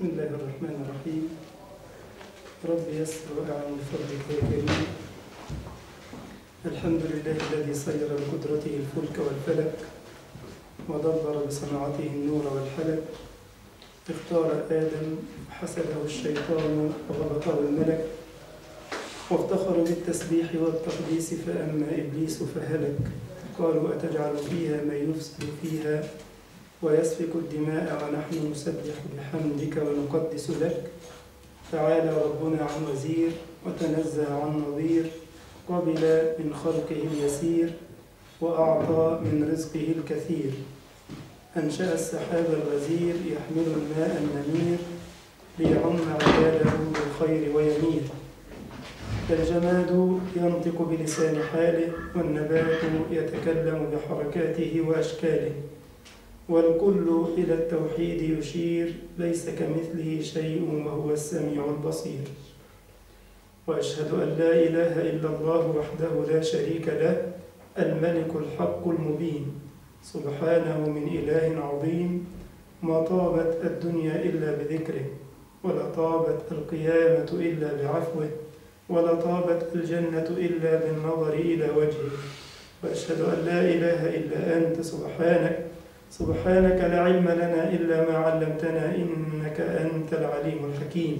بسم الله الرحمن الرحيم. رب يسر وأعن بفضلك يا كريم. الحمد لله الذي سير بقدرته الفلك والفلك ودبر بصناعته النور والحلك. اختار آدم حسده الشيطان وغبطه الملك، وافتخر بالتسبيح والتقديس فأما إبليس فهلك. قالوا أتجعل فيها من يفسد فيها ويسفك الدماء ونحن نسبح بحمدك ونقدس لك. تعالى ربنا عن وزير وتنزه عن نظير، قبل من خلقه اليسير وأعطى من رزقه الكثير. أنشأ السحاب الغزير يحمل الماء النمير، ليعم عباده بالخير ويمير. الجماد ينطق بلسان حاله، والنبات يتكلم بحركاته وأشكاله، والكل إلى التوحيد يشير، ليس كمثله شيء وهو السميع البصير. وأشهد أن لا إله إلا الله وحده لا شريك له، الملك الحق المبين، سبحانه من إله عظيم. ما طابت الدنيا إلا بذكره، ولا طابت القيامة إلا بعفوه، ولا طابت الجنة إلا بالنظر إلى وجهه. وأشهد أن لا إله إلا أنت سبحانك لا علم لنا إلا ما علمتنا، إنك أنت العليم الحكيم.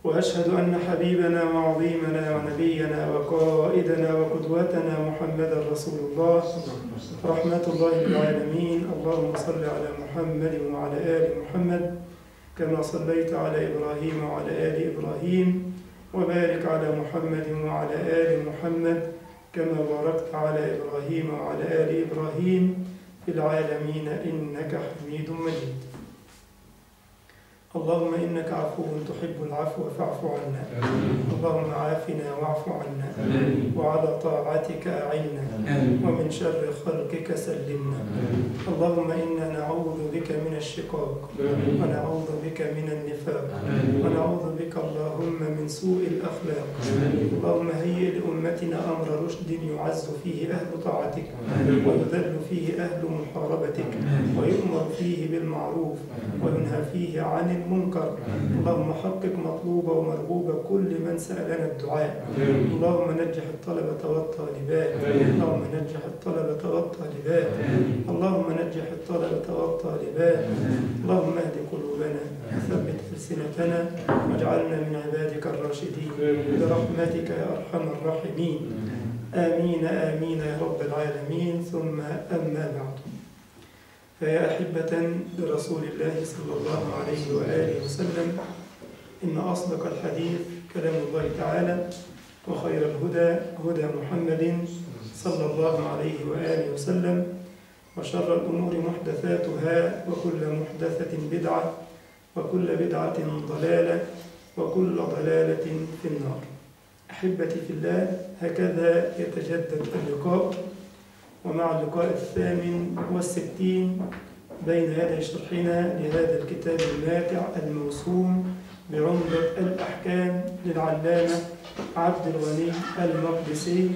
وأشهد أن حبيبنا وعظيمنا ونبينا وقائدنا وقدوتنا محمدا رسول الله، رحمة الله للعالمين. اللهم صل على محمد وعلى آل محمد كما صليت على إبراهيم وعلى آل إبراهيم، وبارك على محمد وعلى آل محمد كما باركت على إبراهيم وعلى آل إبراهيم في العالمين إنك حميد مجيد. اللهم إنك عفو تحب العفو فاعف عنا. اللهم عافنا واعف عنا، وعلى طاعتك أعنا، ومن شر خلقك سلمنا. اللهم إنا نعوذ بك من الشقاق، ونعوذ بك من النفاق، ونعوذ بك اللهم من سوء الأخلاق. اللهم هيئ لأمتنا أمر رشد يعز فيه أهل طاعتك، ويذل فيه أهل محاربتك، ويؤمر فيه بالمعروف وينهى فيه عن المنكر. اللهم حقق مطلوب ومرغوب كل من سألنا الدعاء. اللهم نجح الطلبة والطالبات، اللهم نجح الطلبة والطالبات، اللهم نجح الطلبة والطالبات. اللهم اهد قلوبنا وثبت ألسنتنا، واجعلنا من عبادك الراشدين برحمتك يا أرحم الراحمين. آمين آمين يا رب العالمين. ثم أما بعد، فيا أحبة برسول الله صلى الله عليه وآله وسلم، إن أصدق الحديث كلام الله تعالى، وخير الهدى هدى محمد صلى الله عليه وآله وسلم، وشر الأمور محدثاتها، وكل محدثة بدعة، وكل بدعة ضلالة، وكل ضلالة في النار. أحبتي في الله، هكذا يتجدد اللقاء، ومع اللقاء 68 بين يدي شرحنا لهذا الكتاب الماتع الموسوم بعمدة الأحكام للعلامة عبد الغني المقدسي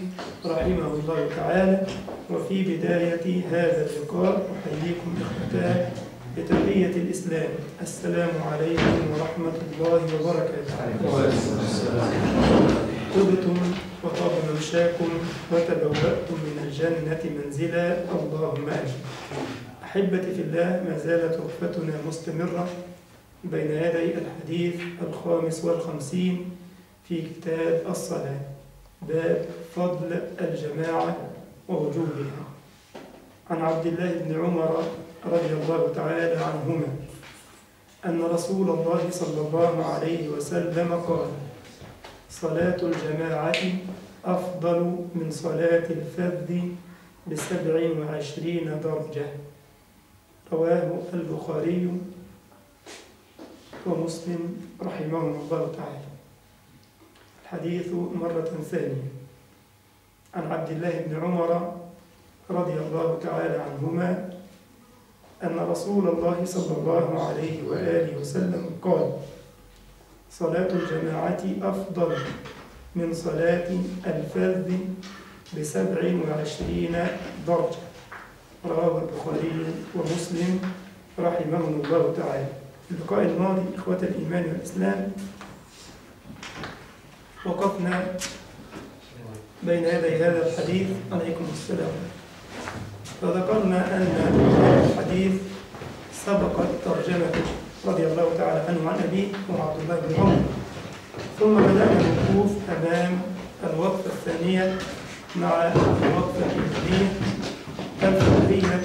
رحمه الله تعالى. وفي بداية هذا اللقاء أحييكم إخوتاه بتحية الإسلام، السلام عليكم ورحمة الله وبركاته. طبتم وطاب ممشاكم وتبوأتم من الجنة منزلا، اللهم آمين. أحبتي في الله، ما زالت وقفتنا مستمرة بين يدي الحديث 55 في كتاب الصلاة، باب فضل الجماعة ووجوبها. عن عبد الله بن عمر رضي الله تعالى عنهما أن رسول الله صلى الله عليه وسلم قال: صلاة الجماعة أفضل من صلاة الفذ ب27 درجة. رواه البخاري ومسلم رحمهم الله تعالى. الحديث مرة ثانية عن عبد الله بن عمر رضي الله تعالى عنهما أن رسول الله صلى الله عليه وآله وسلم قال: صلاة الجماعة أفضل من صلاة الفذ ب27 درجة. رواه البخاري ومسلم رحمهم الله تعالى. اللقاء الماضي إخوة الإيمان والإسلام وقفنا بين يدي هذا الحديث عليكم السلام، فذكرنا أن الحديث سبقت ترجمته رضي الله تعالى عنه عن أبيه وعبد الله بن عمر، ثم بدأنا الوقوف أمام الوقفة الثانية مع الوقفة الفقهية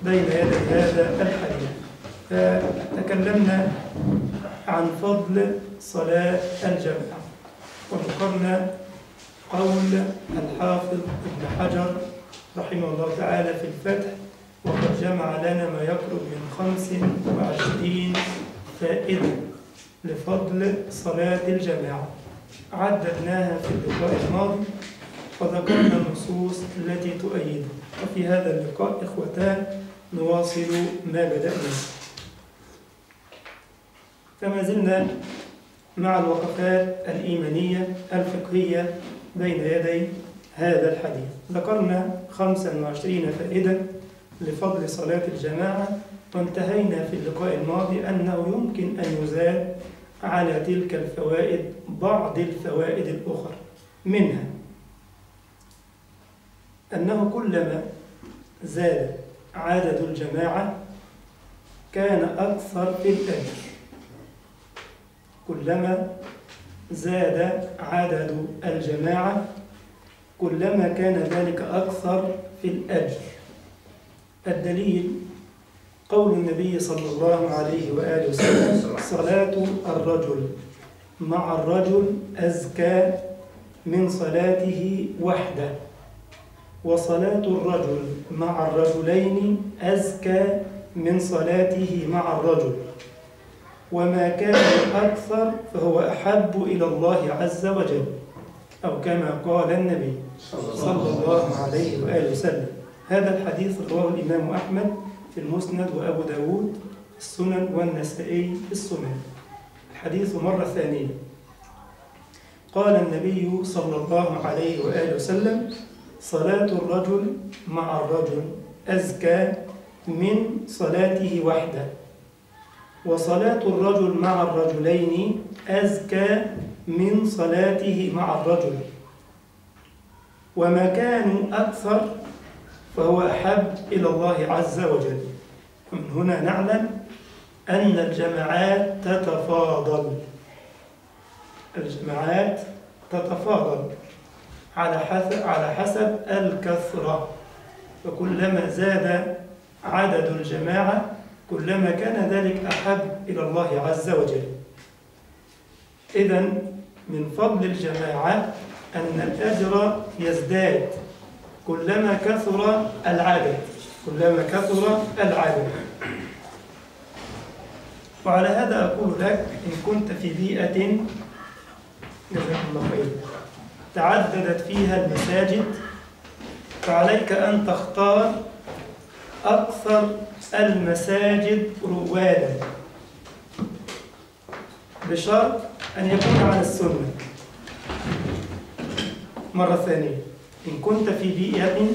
بين يدي هذا الحديث. فتكلمنا عن فضل صلاة الجماعة، وذكرنا قول الحافظ ابن حجر رحمه الله تعالى في الفتح: وقد جمع لنا ما يقرب من 25 فائدة لفضل صلاة الجماعة، عددناها في اللقاء الماضي وذكرنا النصوص التي تؤيدها. وفي هذا اللقاء إخوتان نواصل ما بدأنا، فما زلنا مع الوقفات الإيمانية الفقهية بين يدي هذا الحديث. ذكرنا 25 فائدة لفضل صلاة الجماعة، وانتهينا في اللقاء الماضي أنه يمكن أن يزاد على تلك الفوائد بعض الفوائد الأخرى، منها أنه كلما زاد عدد الجماعة كان أكثر في الأجر. كلما زاد عدد الجماعة كلما كان ذلك أكثر في الأجر. الدليل قول النبي صلى الله عليه وآله وسلم: صلاة الرجل مع الرجل أزكى من صلاته وحده، وصلاة الرجل مع الرجلين أزكى من صلاته مع الرجل، وما كان أكثر فهو أحب إلى الله عز وجل، أو كما قال النبي صلى الله عليه وآله وسلم. هذا الحديث رواه الإمام أحمد في المسند، وأبو داود في السنن، والنسائي في السنن. الحديث مرة ثانية قال النبي صلى الله عليه وآله وسلم: صلاة الرجل مع الرجل أزكى من صلاته وحده، وصلاة الرجل مع الرجلين أزكى من صلاته مع الرجل، وما كانوا أكثر فهو أحب إلى الله عز وجل. ومن هنا نعلم أن الجماعات تتفاضل، الجماعات تتفاضل على حسب الكثرة، فكلما زاد عدد الجماعة كلما كان ذلك أحب إلى الله عز وجل. إذن من فضل الجماعة أن الأجر يزداد كلما كثر العدد، كلما كثر العدد. وعلى هذا أقول لك: إن كنت في بيئة جزاك الله خير تعددت فيها المساجد، فعليك أن تختار أكثر المساجد روادا، بشرط أن يكون على السنة. مرة ثانية: إن كنت في بيئة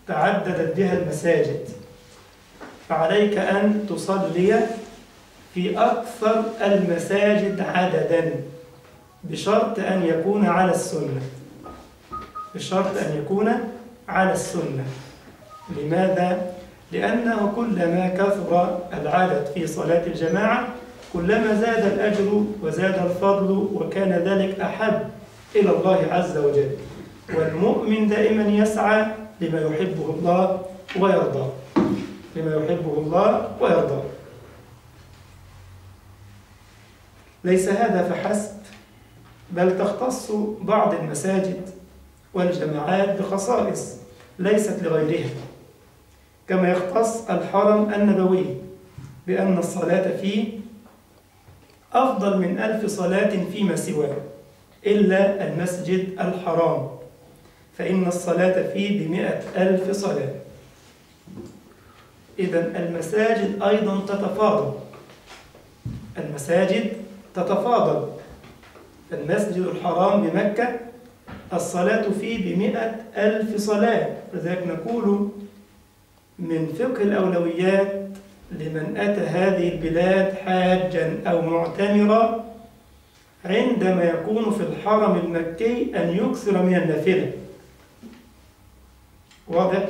تعددت بها المساجد فعليك أن تصلي في أكثر المساجد عددا، بشرط أن يكون على السنة، بشرط أن يكون على السنة. لماذا؟ لأنه كلما كثر العدد في صلاة الجماعة كلما زاد الأجر وزاد الفضل، وكان ذلك أحب إلى الله عز وجل. والمؤمن دائما يسعى لما يحبه الله ويرضى، لما يحبه الله ويرضى. ليس هذا فحسب، بل تختص بعض المساجد والجماعات بخصائص ليست لغيرها، كما يختص الحرم النبوي بأن الصلاة فيه أفضل من 1000 صلاة فيما سواه إلا المسجد الحرام، فإن الصلاة فيه ب100,000 صلاة. إذن المساجد أيضا تتفاضل، المساجد تتفاضل. المسجد الحرام بمكة الصلاة فيه ب100,000 صلاة، لذلك نقول من فقه الأولويات لمن أتى هذه البلاد حاجا أو معتمرا عندما يكون في الحرم المكي أن يكثر من النافلة. واضح؟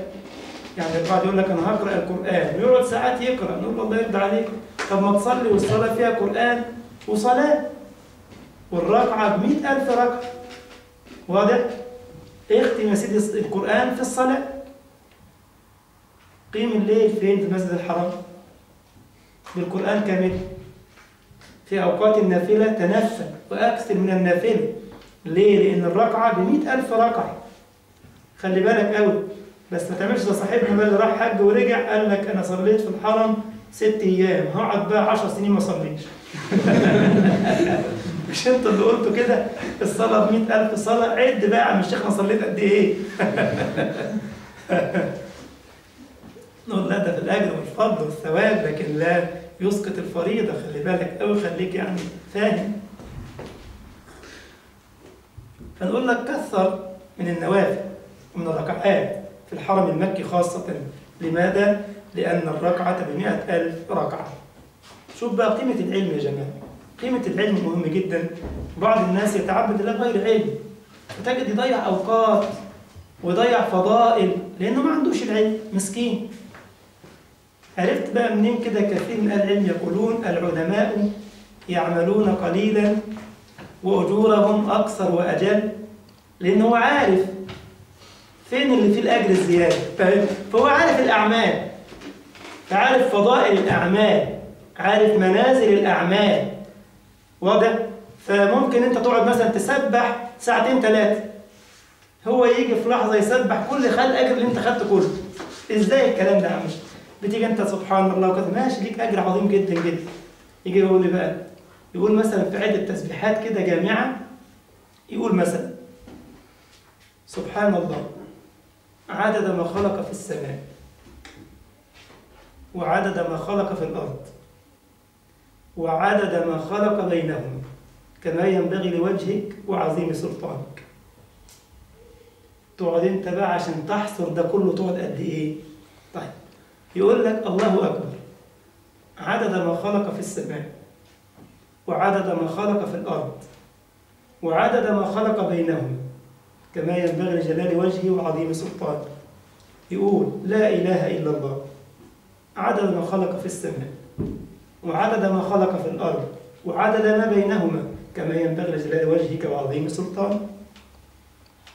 يعني البعض يقول لك أنا هقرأ القرآن ويقعد ساعات يقرأ، نقول له الله يرضى عليك، طب ما تصلي والصلاة فيها قرآن وصلاة والركعة ب100,000 ركعة. واضح؟ اختم يا سيدي القرآن في الصلاة. قيم الليل فين؟ في المسجد الحرام بالقرآن كامل. في أوقات النافلة تنفل وأكثر من النافلة. ليه؟ لأن الركعة ب100,000 ركعة. خلي بالك قوي، بس ما تعملش زي صاحبنا اللي راح حج ورجع قال لك أنا صليت في الحرم 6 أيام، هقعد بقى 10 سنين ما أصليش. مش أنت اللي قلته كده؟ الصلاة ب100,000 صلاة، عد بقى يا عم الشيخ أنا صليت قد إيه؟ نقول لا ده في الأجر والفضل والثواب، لكن لا يسقط الفريضة. خلي بالك قوي، خليك يعني فاهم. فنقول لك كثر من النوافل ومن الركعات في الحرم المكي خاصة. لماذا؟ لأن الركعة ب100,000 ركعة. شوف بقى قيمة العلم يا جماعة. قيمة العلم مهم جدا. بعض الناس يتعبد الله غير علم، فتجد يضيع أوقات ويضيع فضائل لأنه ما عندوش العلم، مسكين. عرفت بقى منين كده؟ كثير من أهل العلم يقولون العلماء يعملون قليلا وأجورهم أكثر وأجل، لأنه هو عارف فين اللي فيه الأجر الزيادة، فهو عارف الأعمال، فعارف فضائل الأعمال، عارف منازل الأعمال. واضح؟ فممكن أنت تقعد مثلا تسبح 2 3 ساعات، هو يجي في لحظة يسبح كل خد أجر اللي أنت خدته كله. إزاي الكلام ده يا عم؟ بتيجي أنت سبحان الله وكذا ماشي، ليك أجر عظيم جدا جدا. يجي يقول لي بقى، يقول مثلا في عدة تسبيحات كده جامعة، يقول مثلا سبحان الله عدد ما خلق في السماء وعدد ما خلق في الأرض وعدد ما خلق بينهم كما ينبغي لوجهك وعظيم سلطانك. تقعد انت بقى عشان تحصر ده كله تقعد قد ايه؟ طيب يقول لك الله أكبر عدد ما خلق في السماء وعدد ما خلق في الأرض وعدد ما خلق بينهم كما ينبغي لجلال وجهه وعظيم سلطانه. يقول لا إله إلا الله عدد ما خلق في السماء وعدد ما خلق في الأرض وعدد ما بينهما كما ينبغي لجلال وجهك وعظيم سلطانه.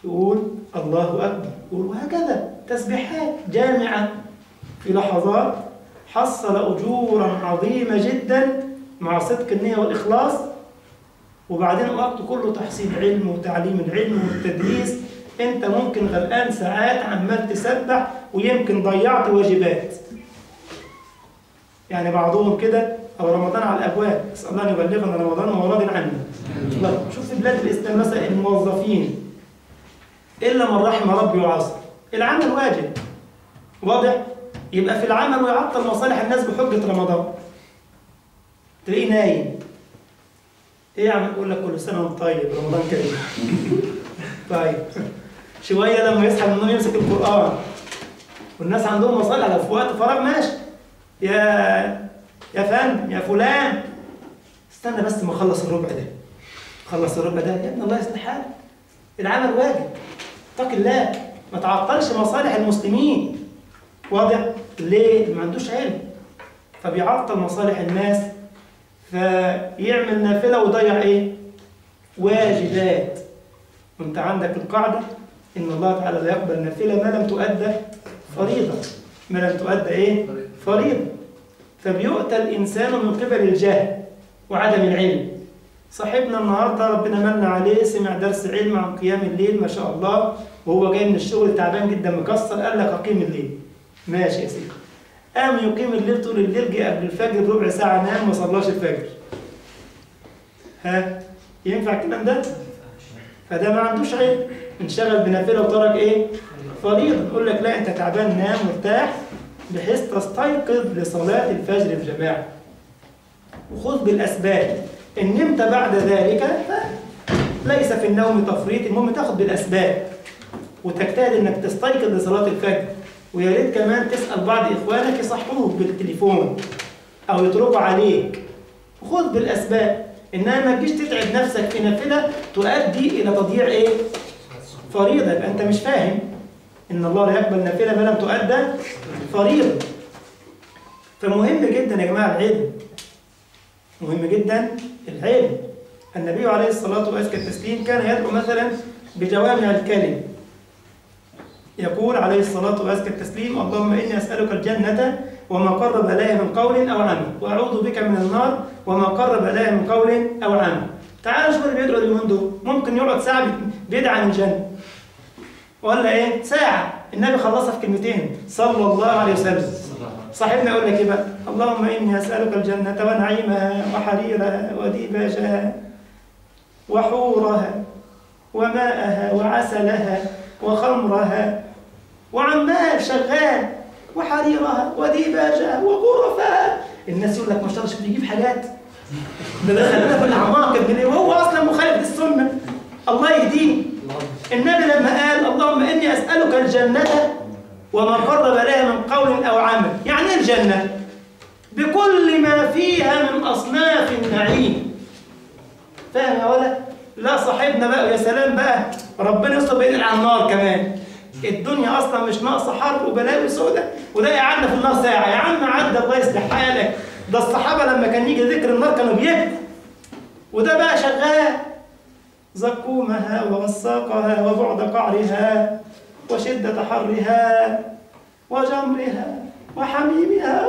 يقول الله أكبر، يقول وهكذا تسبيحات جامعة في لحظات حصل أجورا عظيمة جدا مع صدق النية والإخلاص. وبعدين وقت كله تحصيل علم وتعليم العلم والتدريس، أنت ممكن غرقان ساعات عمال تسبح ويمكن ضيعت واجبات. يعني بعضهم كده أو رمضان على الأبواب، أسأل الله أن يبلغنا رمضان وهو راض عنا. شوف في بلاد الإسلام مثلا الموظفين إلا من رحم ربي وعصر العمل واجب. واضح؟ يبقى في العمل ويعطل مصالح الناس بحجة رمضان. تلاقيه نايم. إيه يا عم؟ يقول لك كل سنة وأنت طيب، رمضان كريم. طيب شوية لما يصحى من النوم يمسك القرآن، والناس عندهم مصالح، لو في وقت فراغ ماشي يا فندم يا فلان استنى بس ما اخلص الربع ده، خلص الربع ده يا ابن الله يصلح حالك. العمل واجب، اتق الله، ما تعطلش مصالح المسلمين. واضح؟ ليه؟ ما عندوش علم فبيعطل مصالح الناس، فيعمل نافلة ويضيع ايه؟ واجبات. وانت عندك القاعدة ان الله تعالى لا يقبل نافلة ما لم تؤدى فريضة، ما لم تؤدى ايه؟ فريضة. فبيؤتى الإنسان من قبل الجهل وعدم العلم. صاحبنا النهاردة ربنا من عليه سمع درس علم عن قيام الليل ما شاء الله، وهو جاي من الشغل تعبان جدا مكسر، قال لك أقيم الليل. ماشي يا سيدي، قام يقيم الليل طول الليل، جه قبل الفجر بربع ساعة نام ما صلاش الفجر. ها ينفع الكلام ده؟ فده ما عندوش علم، انشغل بنافلة وترك ايه؟ فريضة. نقول لك لا، انت تعبان نام مرتاح بحيث تستيقظ لصلاة الفجر في جماعة، وخذ بالأسباب. إن نمت بعد ذلك ليس في النوم تفريط، المهم تاخذ بالأسباب وتجتهد إنك تستيقظ لصلاة الفجر. ويا ريت كمان تسأل بعض إخوانك يصحوك بالتليفون أو يطلبوا عليك، خذ بالأسباب، إنما ما تجيش تتعب نفسك في نافلة تؤدي إلى تضييع إيه؟ فريضة. يبقى أنت مش فاهم إن الله لا يقبل نافلة ما لم تؤدى فريضة. فمهم جدا يا جماعة العلم، مهم جدا العلم. النبي عليه الصلاة والتسليم كان يدعو مثلا بجوامع الكلم، يقول عليه الصلاة والتسليم: اللهم إني أسألك الجنة وما قرب إليها من قول أو عمل، وأعوذ بك من النار وما قرب إليها من قول أو عمل. تعالوا شوف اللي بيدعو اليومين دول، ممكن يقعد ساعة بيدعى عن الجنة، ولا إيه؟ ساعة النبي خلصها في كلمتين صلى الله عليه وسلم. صاحبنا يقول لك إيه بقى؟ اللهم إني أسألك الجنة ونعيمها وحريرها وديباجها وحورها وماءها وعسلها وخمرها وعمال شغال وحريرها وديباجها وغرفها. الناس يقول لك ما شاء الله بيجيب حاجات، ده دخلنا في الاعماق وهو اصلا مخالف للسنه. الله يهديه. النبي لما قال اللهم اني اسالك الجنه وما قرب اليها من قول او عمل، يعني ايه الجنه؟ بكل ما فيها من اصناف النعيم. فاهم يا ولد؟ لا صاحبنا بقى يا سلام بقى، ربنا يستر بينا على النار كمان. الدنيا اصلا مش ناقصه حر وبلاوي سودة، وده يقعدنا في النار ساعه. يا عم عدى الله يصلح حالك، ده الصحابه لما كان يجي ذكر النار كانوا بيبكوا، وده بقى شغال. زقومها ووساقها وبعد قعرها وشده حرها وجمرها وحميمها،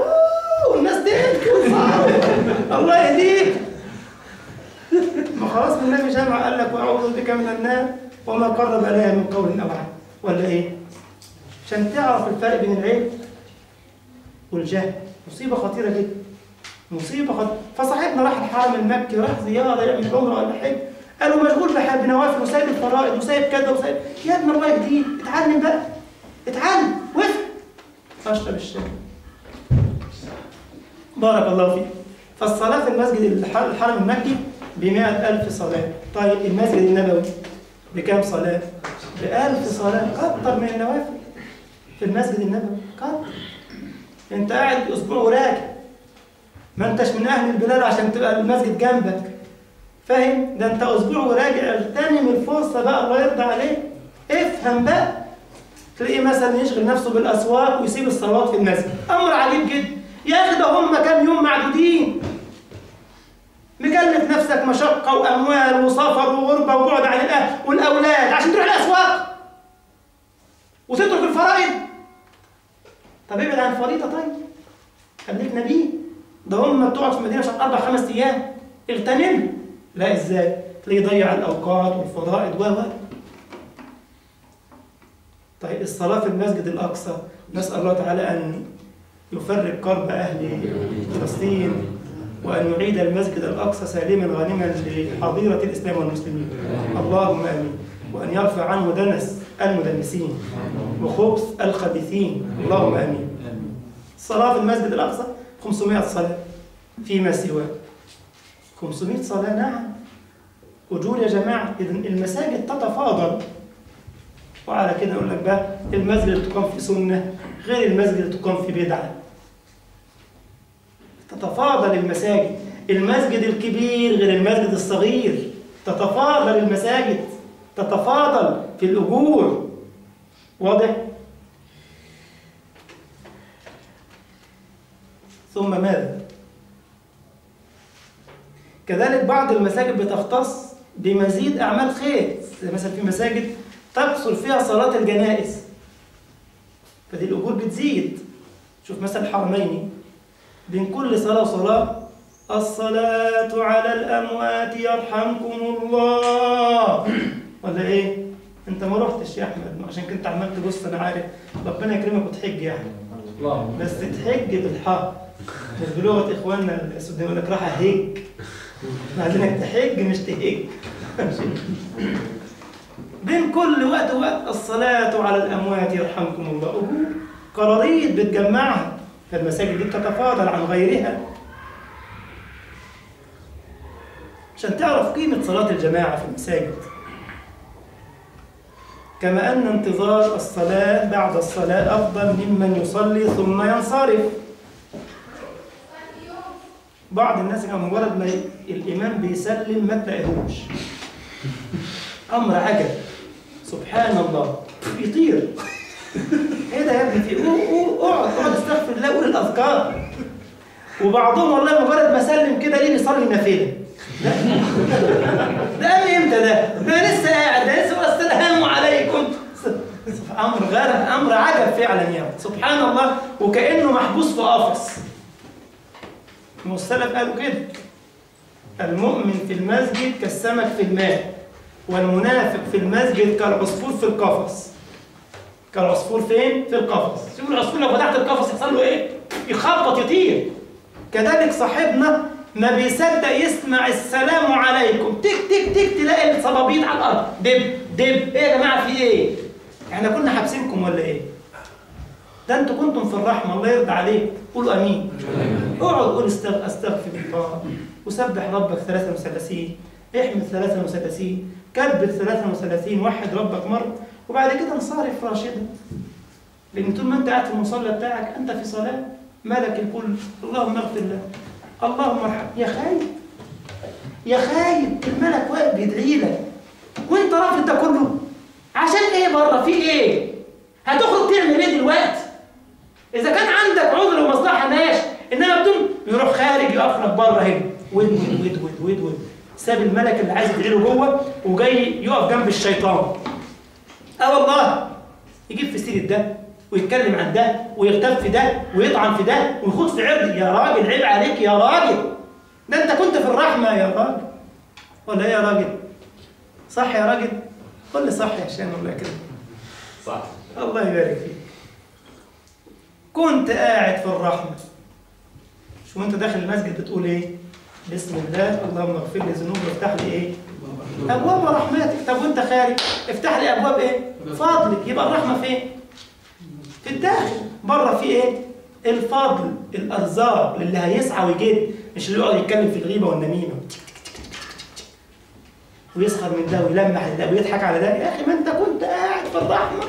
والناس تبكي وتصاروا. الله يهديك. ما خلاص النبي جمع قال لك واعوذ بك من النار وما قرب اليها من قول او عمل، ولا ايه؟ عشان تعرف الفرق بين العلم والجهل. مصيبه خطيره جدا، مصيبه خطيره. فصاحبنا راح الحرم المكي، راح زياره يعمل عمره ولا حج، قالوا مشغول بنوافل وسايب الفرائض وسايب كذا وسايب. يا ابن الله جديد، اتعلم بقى، اتعلم وافهم. اشرب الشاي. بارك الله فيك. فالصلاه في المسجد الحرم المكي ب100,000 صلاه. طيب المسجد النبوي بكام صلاه؟ ب1000 صلاه. كتر من النوافل في المسجد النبوي، كتر. انت قاعد اسبوع وراجع، ما انتش من اهل البلاد عشان تبقى المسجد جنبك، فاهم؟ ده انت اسبوع وراجع. اغتنم الفرصه بقى، الله يرضى عليك. افهم بقى. تلاقيه مثلا يشغل نفسه بالاسواق ويسيب الصلوات في المسجد، امر عجيب جدا. يا اخي ده هم كام يوم معدودين، مكلف نفسك مشقه واموال وسفر وغربه وبعد عن الاهل والاولاد عشان تروح الاسواق وتترك الفرائض. طب ابعد عن الفريضه، طيب خليك نبي. ده هم بتقعد في المدينه عشان 4-5 ايام، اغتنم. لا ازاي؟ تلاقيه يضيع الاوقات والفرائض طيب الصلاه في المسجد الاقصى، نسال الله تعالى ان يفرج كرب اهل فلسطين، وأن يعيد المسجد الأقصى سالما غانما لحظيرة الإسلام والمسلمين. اللهم آمين. وأن يرفع عنه دنس المدنسين وخبث الخبيثين. اللهم آمين. الصلاة في المسجد الأقصى 500 صلاة فيما سواه. 500 صلاة، نعم. أجور يا جماعة. إذن المساجد تتفاضل. وعلى كده أقول لك بقى، المسجد اللي تقام في سنة غير المسجد اللي تقام في بدعة. تتفاضل المساجد. المسجد الكبير غير المسجد الصغير. تتفاضل المساجد، تتفاضل في الأجور. واضح؟ ثم ماذا؟ كذلك بعض المساجد بتختص بمزيد أعمال خير، زي مثلا في مساجد تقصر فيها صلاة الجنائز، فدي الأجور بتزيد. شوف مثلا الحرمين، بين كل صلاة وصلاة الصلاة على الأموات يرحمكم الله، ولا إيه؟ أنت ما رحتش يا أحمد، عشان كنت عمال تبص. أنا عارف ربنا يكرمك وتحج يا أحمد، بس تحج بالحق، مش بلغة إخواننا السودانيين يقول لك راح أهج، عايزينك تحج مش تهج. بين كل وقت ووقت الصلاة على الأموات يرحمكم الله، أجور قراريط بتجمعها. فالمساجد دي بتتفاضل عن غيرها. عشان تعرف قيمة صلاة الجماعة في المساجد. كما أن انتظار الصلاة بعد الصلاة أفضل ممن يصلي ثم ينصرف. بعض الناس كان مجرد ما الإمام بيسلم ما تلاقيهوش، أمر عجب، سبحان الله، بيطير. إيه ده يا ابني؟ في اقعد استغفر الله، قول الأذكار. وبعضهم والله مجرد ما سلم كده ليه بيصلي نافلة. ده قام امتى ده لسه قاعد، ده لسه السلام عليكم. أمر عجب فعلا يعني، سبحان الله، وكأنه محبوس في قفص. السلف قالوا كده: المؤمن في المسجد كالسمك في الماء، والمنافق في المسجد كالعصفور في القفص. كالعصفور فين؟ في القفص. شوفوا العصفور لو فتحت القفص يحصل له ايه؟ يخبط، يطير. كذلك صاحبنا ما بيصدق يسمع السلام عليكم، تك تك تك تلاقي الصبابيط على الارض، دب دب. ايه يا جماعه في ايه؟ احنا كنا حابسينكم ولا ايه؟ ده انتوا كنتم في الرحمه، الله يرضى عليك. قولوا امين. اقعد قول استغفر الله، وسبح ربك 33، احمد 33، كبر 33، وحد ربك مره، وبعد كده انصرف راشدا. لان طول ما انت قاعد في المصلى بتاعك انت في صلاه، ملك الكل اللهم اغفر له، اللهم ارحم. يا خايب يا خايب، الملك واقف بيدعي لك وانت رافض ده كله عشان ايه؟ بره في ايه؟ هتخرج تعمل ايه دلوقتي؟ اذا كان عندك عذر ومصلحه ماشي، انما بدون يروح خارج يقف لك بره هنا ود ود ود ود ود، ساب الملك اللي عايز يدعي له جوه وجاي يقف جنب الشيطان. والله يجيب في سيره ده ويتكلم عن ده ويغتاب في ده ويطعن في ده ويخوض في عرض. يا راجل عيب عليك يا راجل، ده انت كنت في الرحمه يا راجل، ولا ايه يا راجل؟ صح يا راجل؟ قول لي صح يا هشام ولا كده؟ صح. الله يبارك فيك. كنت قاعد في الرحمه، شو انت داخل المسجد بتقول ايه؟ بسم الله اللهم اغفر لي ذنوبي وافتح لي ايه؟ ابواب رحمتك. طب وانت خارج افتح لي ابواب ايه؟ فضلك. يبقى الرحمه فين؟ في الداخل. بره في ايه؟ الفضل، الارزاق للي هيسعى ويجد، مش اللي يقعد يتكلم في الغيبه والنميمه ويسخر من ده ويلمح لده ويضحك على ده. يا اخي ما انت كنت قاعد في الرحمه.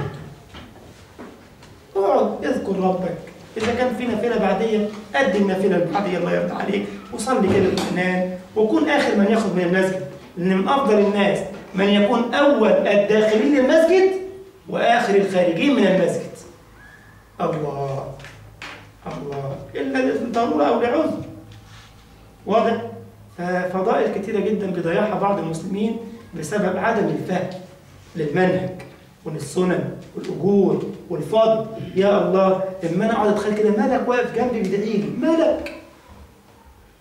اقعد اذكر ربك. اذا كان في نافله بعديه ادي النافله البعديه الله يرضى عليك، وصلي كده باطمئنان، وكون اخر من يخرج من المسجد. لان من افضل الناس من يكون اول الداخلين للمسجد واخر الخارجين من المسجد. الله الله، الا للضروره او لعذر. واضح؟ ففضائل كثيره جدا بيضيعها بعض المسلمين بسبب عدم الفهم للمنهج وللسنن والاجور والفضل. يا الله، لما انا اقعد اتخيل كده ملك واقف جنبي بيدعي لي، ملك.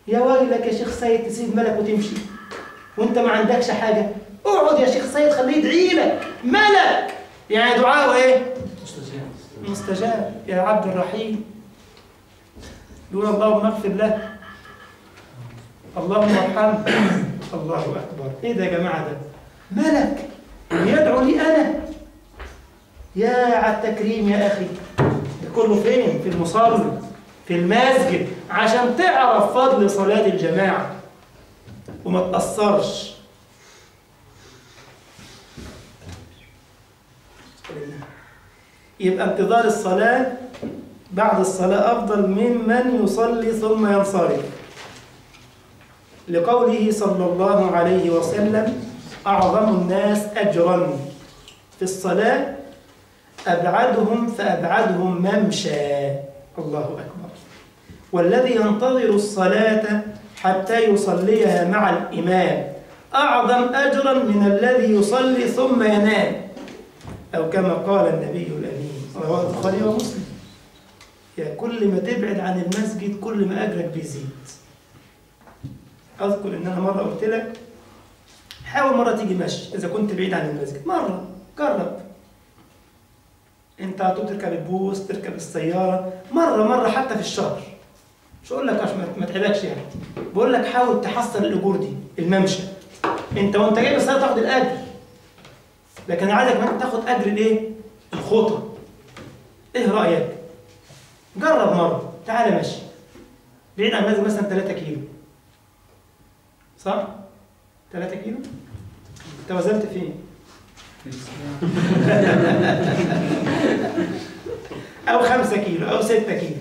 يا ويلك يا شيخ سيد تسيب ملك وتمشي وانت ما عندكش حاجه. اقعد يا شيخ سيد خليه يدعي لك، ملك. يعني دعاءه ايه؟ مستجاب. يا عبد الرحيم يقول اللهم اغفر له، اللهم ارحمه. الله اكبر. ايه ده يا جماعه؟ ده ملك يدعو لي انا. يا على التكريم يا اخي. ده كله فين؟ في المصلي في المسجد، عشان تعرف فضل صلاه الجماعه وما تاثرش. يبقى انتظار الصلاة بعد الصلاة أفضل ممن يصلي ثم ينصرف، لقوله صلى الله عليه وسلم: أعظم الناس أجرا في الصلاة أبعدهم فأبعدهم ممشى. الله أكبر. والذي ينتظر الصلاة حتى يصليها مع الإمام أعظم أجرا من الذي يصلي ثم ينام، أو كما قال النبي الأمين. رواه البخاري ومسلم. يا كل ما تبعد عن المسجد كل ما أجرك بيزيد. أذكر إن أنا مرة قلت لك حاول مرة تيجي مشي إذا كنت بعيد عن المسجد، مرة جرب. أنت هتقوم تركب البوس، تركب السيارة، مرة حتى في الشهر. مش أقول لك عشان ما تعبكش يعني، بقول لك حاول تحصل الأجور دي، الممشى. أنت وأنت جاي السيارة تاخد الأجر، لكن عايزك ما تاخد أجر الإيه؟ الخطى. إيه رأيك؟ جرب مرة، تعالى مشي بعيد عن المسجد مثلا 3 كيلو، صح؟ 3 كيلو؟ أنت وزنت فين؟ أو 5 كيلو أو 6 كيلو،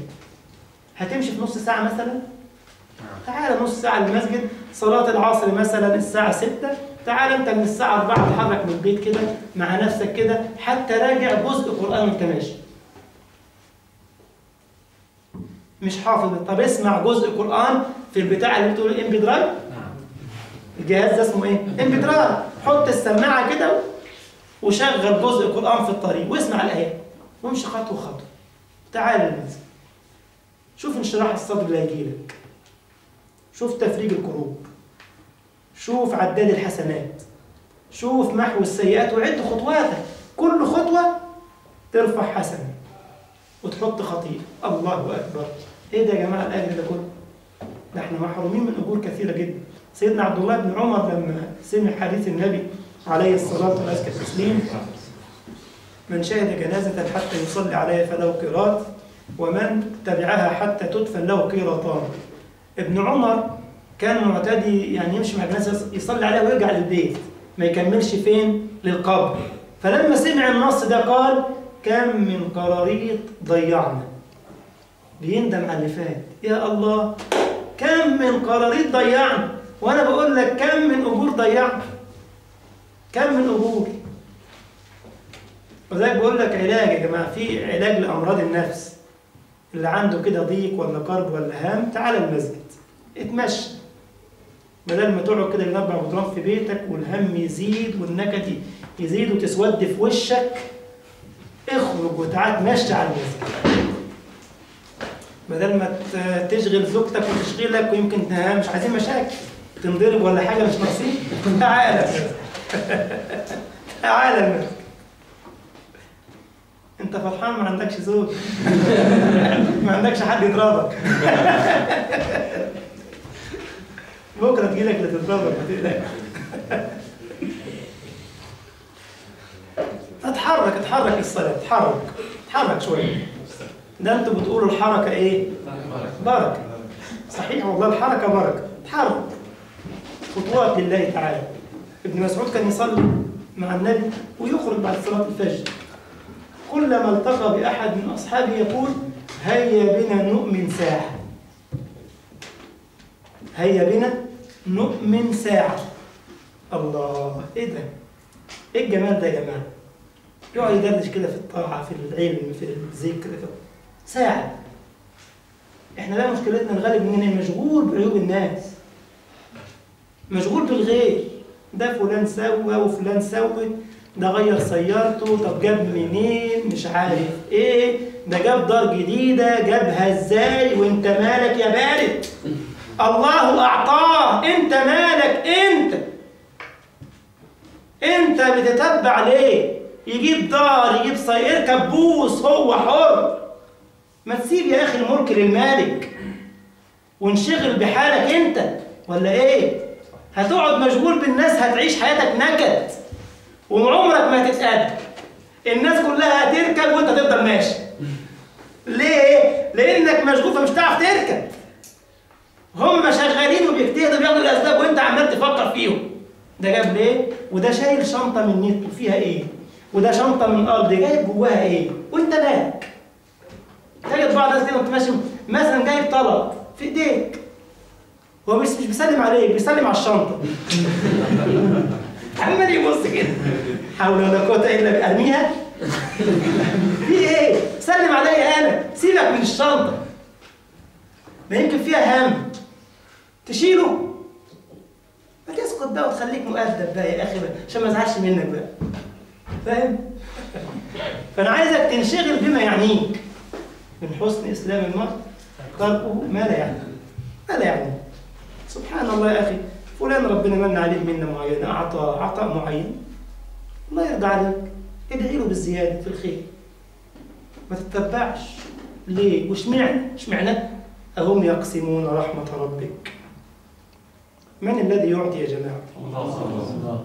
هتمشي في نص ساعة مثلا؟ تعالى نص ساعة المسجد، صلاة العصر مثلا الساعة 6، تعالى أنت من الساعة 4 تتحرك من البيت كده مع نفسك كده، حتى راجع جزء قرآن وأنت ماشي. مش حافظ، طب اسمع جزء قرآن في البتاع اللي بتقول ام بي درايف. الجهاز ده اسمه ايه؟ ام بي درايف. حط السماعة كده وشغل جزء قرآن في الطريق واسمع الآيات وامشي خطوة خطوة. تعالى المسجد، شوف انشراح الصدر اللي هيجيلك، شوف تفريج الكروب، شوف عداد الحسنات، شوف محو السيئات، وعد خطواتك، كل خطوة ترفع حسنة وتحط خطيئة. الله أكبر. إيه ده يا جماعة الأجر ده كله؟ ده احنا محرومين من أجور كثيرة جدا. سيدنا عبد الله بن عمر لما سمع حديث النبي عليه الصلاة والسلام التسليم: من شهد جنازة حتى يصلي عليها فله قيراط، ومن تبعها حتى تدفن له قيراطان. ابن عمر كان معتدي يعني يمشي مع الجنازة يصلي عليها ويرجع للبيت، ما يكملش فين؟ للقبر. فلما سمع النص ده قال: كم من قراريط ضيعنا. بيندم على اللي فات. يا الله، كم من قراريط ضيعنا، وانا بقول لك كم من اجور ضيعنا، كم من اجور. وذلك بقول لك علاج يا جماعه، في علاج لامراض النفس. اللي عنده كده ضيق ولا كرب ولا هام، تعال المسجد اتمشى، بدل ما تقعد كده ينبع بطران في بيتك والهم يزيد والنكد يزيد وتسود في وشك. اخرج وتعال تمشي على المسجد، بدل ما تشغل زوجتك وتشغلك ويمكن مش عايزين مشاكل تنضرب ولا حاجه مش ناقصين. تعالى تعالى المسجد. انت فرحان ما عندكش زوج، ما عندكش حد يضربك. بكره تجيلك اللي تضربك ما تقلقش. اتحرك الصلاه، اتحرك شويه. ده انتوا بتقولوا الحركه ايه؟ بركه. صحيح والله، الحركه بركه. اتحرك خطوات لله تعالى. ابن مسعود كان يصلي مع النبي ويخرج بعد صلاه الفجر، كلما التقى بأحد من أصحابه يقول: هيا بنا نؤمن ساعة، هيا بنا نؤمن ساعة. الله، إيه ده؟ إيه الجمال ده يا جماعة؟ يقعد يدردش كده في الطاعة، في العلم، في الذكر، في ساعة. إحنا لا، مشكلتنا الغالب مننا مشغول بعيوب الناس، مشغول بالغير. ده فلان سوى وفلان سوت، ده غير سيارته، طب جاب منين مش عارف ايه، ده جاب دار جديدة جابها ازاي، وانت مالك يا بارد؟ الله اعطاه، انت مالك؟ انت بتتبع ليه؟ يجيب دار يجيب سيارة يركب بوس، هو حر. ما تسيب يا اخي الملك للمالك وانشغل بحالك انت، ولا ايه؟ هتقعد مشغول بالناس، هتعيش حياتك نكد وعمرك ما هتتقدم. الناس كلها هتركب وانت تفضل ماشي. ليه؟ لانك مشغول فمش هتعرف تركب. هم شغالين وبيجتهدوا بياخدوا الاسباب وانت عمال تفكر فيهم. ده جاب ليه؟ وده شايل شنطه من نت وفيها ايه؟ وده شنطه من ارض جايب جواها ايه؟ وانت مالك؟ تجد بعض الناس كده وانت ماشي مثلا جايب طلب في ايديك، هو مش بيسلم عليك، بيسلم على الشنطه. عمال يبص كده، حول ولا قوة إلا بالله، أرميها؟ في إيه؟ سلم عليا أنا، سيبك من الشنطة. ما يمكن فيها هم تشيله؟ ما تسكت بقى وتخليك مؤدب بقى يا أخي بقى، عشان ما أزعلش منك بقى. فاهم؟ فأنا عايزك تنشغل بما يعنيك. من حسن إسلام المرء تركه ما لا يعني. ما لا يعني. سبحان الله يا أخي، فلان ربنا من عليه منة معينة، أعطى عطاء معين، الله يرضى عليك، ادعي له بالزيادة في الخير. ما تتبعش ليه؟ واشمعنى؟ أهم يقسمون رحمة ربك. من الذي يعطي يا جماعة؟ الله.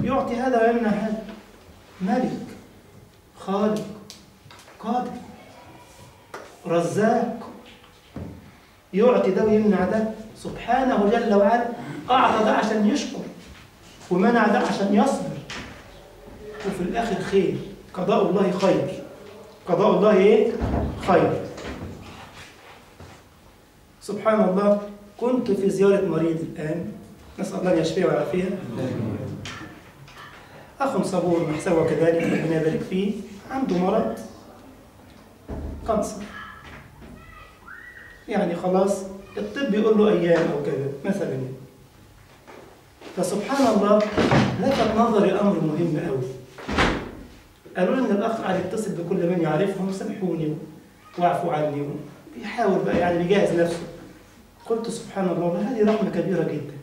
يعطي هذا ويمنع هذا. ملك، خالق، قادر، رزاق، يعطي ده ويمنع ده سبحانه جل وعلا. أعطى ده عشان يشكر، ومنع ده عشان يصبر. وفي الآخر خير. قضاء الله خير. قضاء الله إيه؟ خير. سبحان الله، كنت في زيارة مريض الآن، نسأل الله أن يشفيه ويعافيه. أخ صبور محسوى كذلك، ربنا يبارك فيه، عنده مرض كانسر، يعني خلاص الطب يقول له أيام أو كذا مثلا. فسبحان الله لفت نظري أمر مهم أوي. قالوا لي إن الأخ قاعد يتصل بكل من يعرفهم، سامحوني واعفوا عني، بيحاول بقى يعني بيجهز نفسه. قلت سبحان الله، هذه رحمة كبيرة جدا.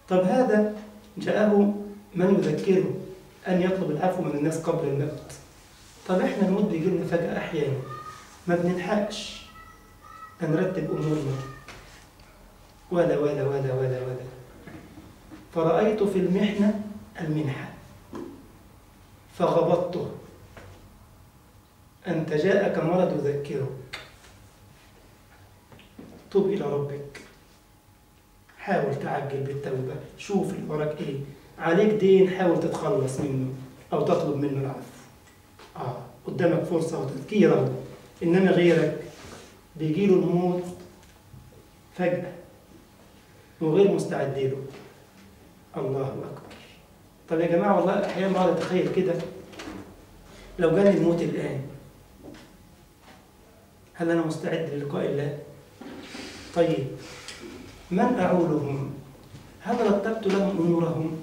طب هذا جاءه من يذكره أن يطلب العفو من الناس قبل الموت. طب إحنا الموت بيجي لنا فجأة أحيانا، ما بنلحقش نرتب أمورنا ولا ولا ولا ولا ولا. فرأيت في المحنة المنحة فغبطته. أنت جاءك مرض يذكرك، توب إلى ربك، حاول تعجل بالتوبة، شوف اللي وراك إيه، عليك دين حاول تتخلص منه أو تطلب منه العفو. قدامك فرصة وتذكيره. إنما غيرك بيجيله الموت فجأة وغير مستعد له. الله أكبر. طب يا جماعة والله أحيانا بقعد أتخيل كده، لو جاني الموت الآن هل أنا مستعد للقاء الله؟ طيب من أعولهم؟ هل رتبت لهم أمورهم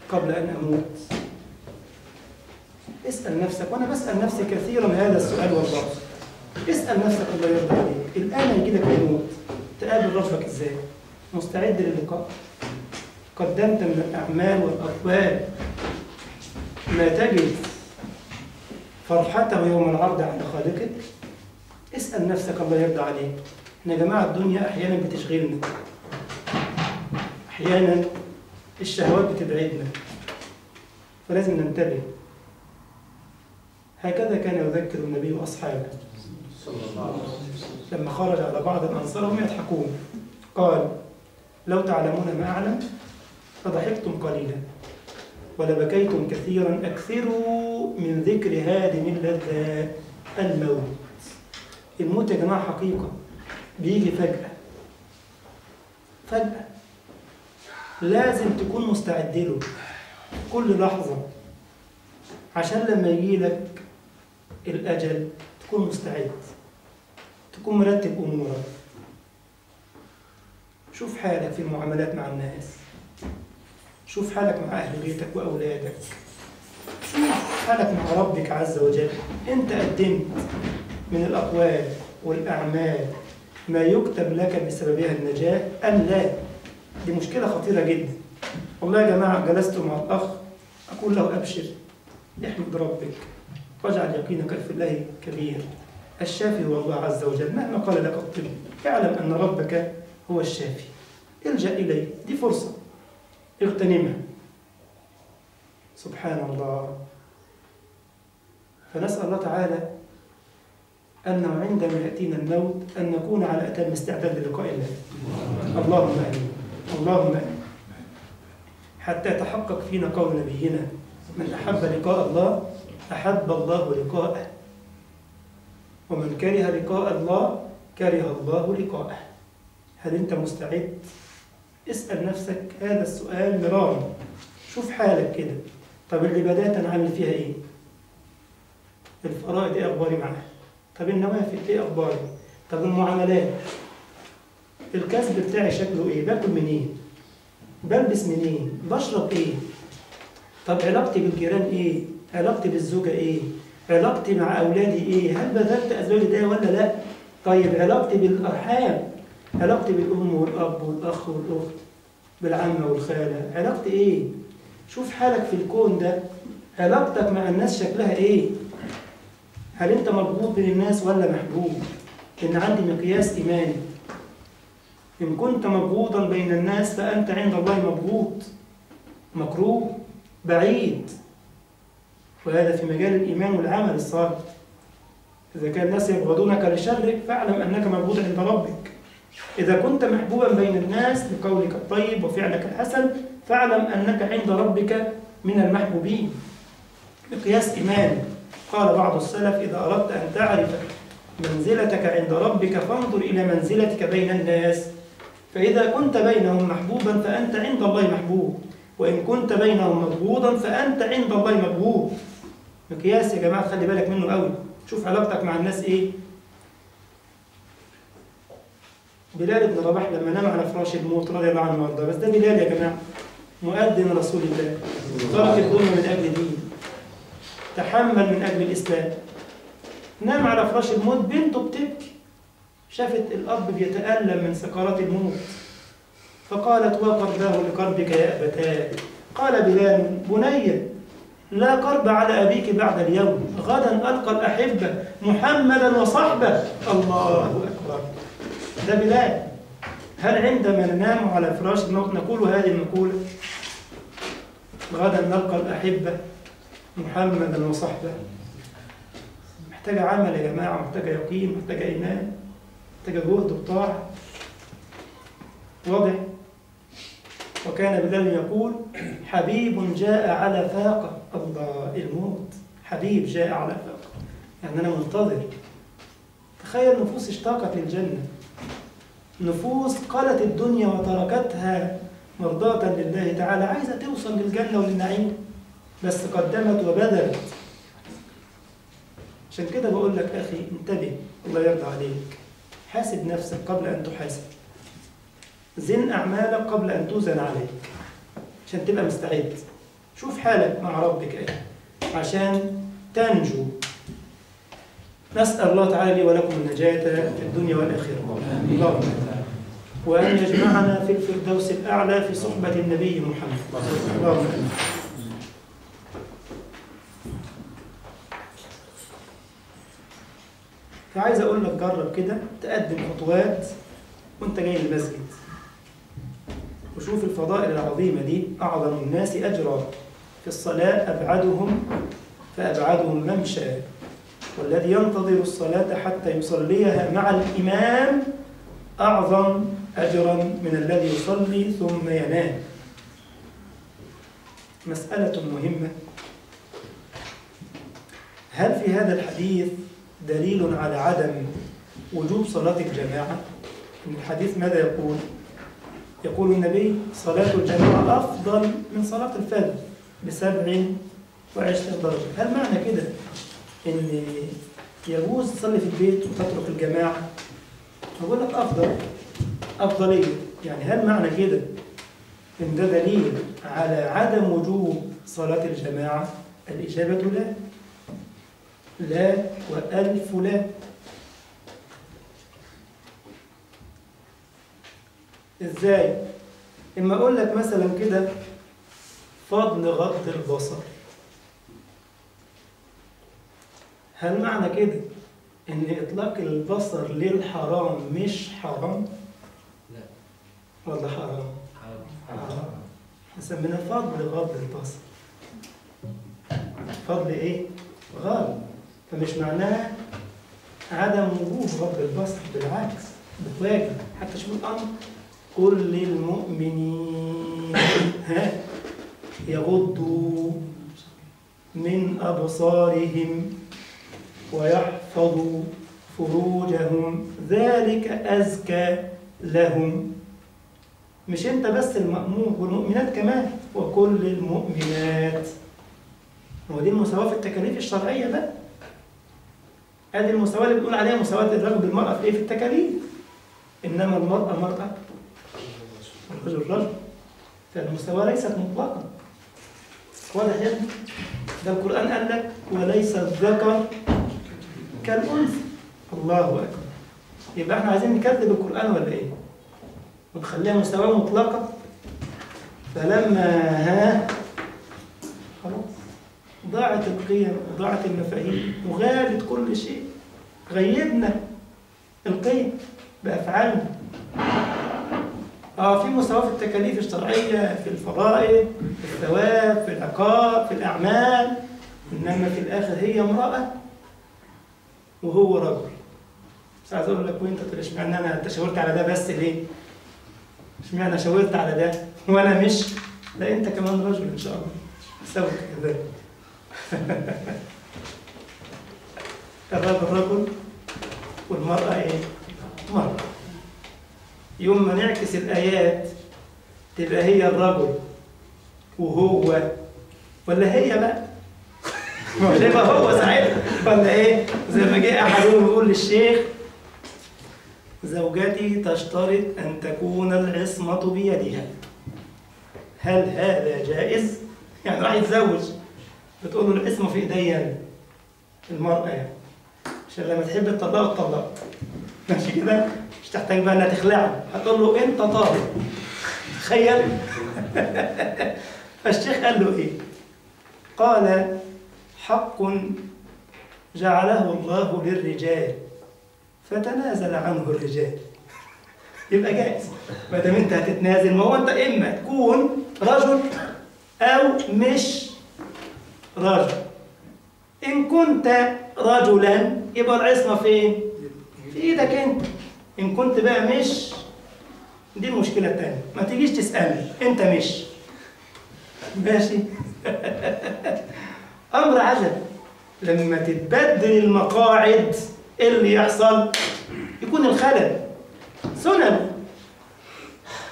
قبل أن أموت؟ اسأل نفسك، وأنا بسأل نفسي كثيرا هذا السؤال والله. اسأل نفسك الله يرضى عليك، الآن يجي لك الموت تقابل ربك إزاي؟ مستعد للقاء؟ قدمت من الأعمال والأقوال ما تجد فرحته يوم العرض على خالقك؟ اسأل نفسك الله يرضى عليك. احنا يا جماعة الدنيا أحيانا بتشغلنا، أحيانا الشهوات بتبعدنا، فلازم ننتبه. هكذا كان يذكر النبي وأصحابه لما خرج على بعض الأنصار وهم يضحكون، قال: لو تعلمون ما أعلم فضحكتم قليلا ولبكيتم كثيرا. أكثروا من ذكر هادم اللذات الموت. الموت يا جماعة حقيقة بيجي فجأة فجأة، لازم تكون مستعد له كل لحظة، عشان لما يجي لك الأجل تكون مستعد، تكون مرتب أمورك. شوف حالك في المعاملات مع الناس، شوف حالك مع أهل بيتك وأولادك، شوف حالك مع ربك عز وجل. أنت قدمت من الأقوال والأعمال ما يكتب لك بسببها النجاة أم لا؟ دي مشكلة خطيرة جدا. والله يا جماعة جلست مع الأخ أقول له: أبشر، احمد ربك واجعل يقينك في الله كبير. الشافي هو الله عز وجل، مهما قال لك الطب اعلم أن ربك هو الشافي، الجأ إليه، دي فرصة اغتنمها. سبحان الله. فنسأل الله تعالى أنه عندما يأتينا الموت أن نكون على أتم استعداد للقاء الله. اللهم آمين، اللهم آمين. حتى يتحقق فينا قول نبينا: من أحب لقاء الله أحب الله لقاءه، ومن كره لقاء الله كره الله لقاءه. هل أنت مستعد؟ اسأل نفسك هذا السؤال مرارا. شوف حالك كده. طب العبادات أنا عامل فيها إيه؟ الفرائض إيه أخباري معاها؟ طب النوافل إيه أخباري؟ طب المعاملات، الكسب بتاعي شكله إيه؟ باكل منين؟ بلبس منين؟ بشرب إيه؟ طب علاقتي بالجيران إيه؟ علاقتي بالزوجة إيه؟ علاقتي مع أولادي إيه؟ هل بذلت أزواجي ده ولا لأ؟ طيب علاقتي بالأرحام، علاقتي بالأم والأب والأخ والأخت، بالعمة والخالة، علاقتي إيه؟ شوف حالك في الكون ده، علاقتك مع الناس شكلها إيه؟ هل أنت مربوط بين الناس ولا محبوب؟ إن عندي مقياس إيماني. إن كنت مبغوضا بين الناس فأنت عند الله مبغوض، مكروه، بعيد. وهذا في مجال الإيمان والعمل الصالح. إذا كان الناس يبغضونك لشرك فاعلم أنك مبغوض عند ربك. إذا كنت محبوبا بين الناس بقولك الطيب وفعلك الحسن فاعلم أنك عند ربك من المحبوبين بقياس إيمان. قال بعض السلف: إذا أردت أن تعرف منزلتك عند ربك فانظر إلى منزلتك بين الناس، فإذا كنت بينهم محبوبا فأنت عند الله محبوب، وإن كنت بينهم مبغوضا فأنت عند الله مبغوض. مقياس يا جماعة خلي بالك منه قوي. شوف علاقتك مع الناس إيه. بلال بن رباح لما نام على فراش الموت رضي الله عنه وارضاه، بس ده بلال يا جماعة مؤذن رسول الله، ترك الدنيا من أجل دين، تحمل من أجل الإسلام. نام على فراش الموت، بنته بتبكي، شافت الأب بيتألم من سكرات الموت، فقالت: وقرباه لقربك يا أبتاه. قال بلال: بني، لا قرب على أبيك بعد اليوم، غدا ألقى الأحبة محمدا وصحبه. الله أكبر. ده بلال. هل عندما ننام على فراش الموت نقول هذه المقولة: غدا نلقى الأحبة محمدا وصحبه؟ محتاجة عمل يا جماعة، محتاجة يقين، محتاجة إيمان، محتاجة جهد وطاعة. واضح؟ وكان بلال يقول: حبيب جاء على فاقة. الله، الموت حبيب جاء على فاقة، يعني أنا منتظر. تخيل نفوس اشتاقت للجنة، نفوس قلت الدنيا وتركتها مرضاة لله تعالى، عايزة توصل للجنة وللنعيم، بس قدمت وبذلت. عشان كده بقول لك أخي انتبه، الله يرضى عليك، حاسب نفسك قبل أن تحاسب، زن أعمالك قبل أن توزن عليك عشان تبقى مستعد. شوف حالك مع ربك إيه عشان تنجو. نسأل الله تعالى لي ولكم النجاة في الدنيا والآخرة، اللهم، وأن يجمعنا في الفردوس الأعلى في صحبة النبي محمد، اللهم. فعايز أقول لك جرب كده تقدم خطوات وأنت جاي المسجد، وشوف الفضائل العظيمة دي. أعظم الناس أجرا في الصلاة أبعدهم فأبعدهم ممشى، والذي ينتظر الصلاة حتى يصليها مع الإمام أعظم أجرا من الذي يصلي ثم ينام. مسألة مهمة: هل في هذا الحديث دليل على عدم وجوب صلاة الجماعة؟ الحديث ماذا يقول؟ يقول النبي: صلاة الجماعة أفضل من صلاة الفجر ب27 درجة. هل معنى كده إن يجوز تصلي في البيت وتترك الجماعة؟ أقول لك أفضلية. يعني هل معنى كده إن ده دليل على عدم وجوب صلاة الجماعة؟ الإجابة لا، لا وألف لا. إزاي؟ إما أقول لك مثلا كده فضل غض البصر، هل معنى كده إن إطلاق البصر للحرام مش حرام؟ لا. ولا حرام؟ حرام. نسمينا فضل غض البصر. فضل إيه؟ غض. فمش معناها عدم وجوب غض البصر، بالعكس بواجب. حتى شوف الأمر: قل للمؤمنين يغضوا من أبصارهم ويحفظوا فروجهم ذلك أزكى لهم. مش أنت بس المأمور، والمؤمنات كمان، وكل المؤمنات. ودي المساواة في التكاليف الشرعية بقى. هذه المساواة اللي بنقول عليها مساواة الرجل بالمرأة في إيه؟ في التكاليف. إنما المرأة مرأة والرجل رجل، فالمساواة ليست مطلقة. واضح يا ابني؟ ده القرآن قال لك: وليس الذكر كالأنثى. الله أكبر. يبقى احنا عايزين نكذب القرآن ولا إيه؟ ونخليها مساواة مطلقة؟ فلما خلاص ضاعت القيم وضاعت المفاهيم وغابت كل شيء، غيبنا القيم بأفعالنا. في مساواة في التكاليف الشرعية، في الفرائض، في الثواب، في العقاب، في الأعمال، إنما في الآخر هي امرأة وهو رجل. بس عايز أقول لك: وأنت تقول اشمعنى أنت شاورت على ده بس ليه؟ اشمعنى شاورت على ده وأنا مش؟ لا، أنت كمان رجل إن شاء الله. سوي كده. الرجل رجل والمرأة إيه؟ مرأة. يوم ما نعكس الآيات تبقى هي الرجل وهو، ولا هي بقى؟ مش هيبقى هو ساعتها ولا إيه؟ زي ما جه أحدهم يقول للشيخ: زوجتي تشترط أن تكون العصمة بيدها، هل هذا جائز؟ يعني راح يتزوج بتقول له العصمة في إيديا المرأة، يعني عشان لما تحب تطلقه تطلقه، ماشي كده؟ مش تحتاج بقى انها تخلعه، هتقول له انت طالب. تخيل. فالشيخ قال له ايه؟ قال: حق جعله الله للرجال فتنازل عنه الرجال. يبقى جائز ما دام انت هتتنازل. ما هو انت اما تكون رجل او مش رجل. ان كنت رجلا يبقى العصمه فين؟ في ايدك انت. ان كنت بقى مش، دي المشكله الثانيه، ما تجيش تسالني انت مش ماشي. امر عجب لما تتبدل المقاعد. ايه اللي يحصل؟ يكون الخلل. سنن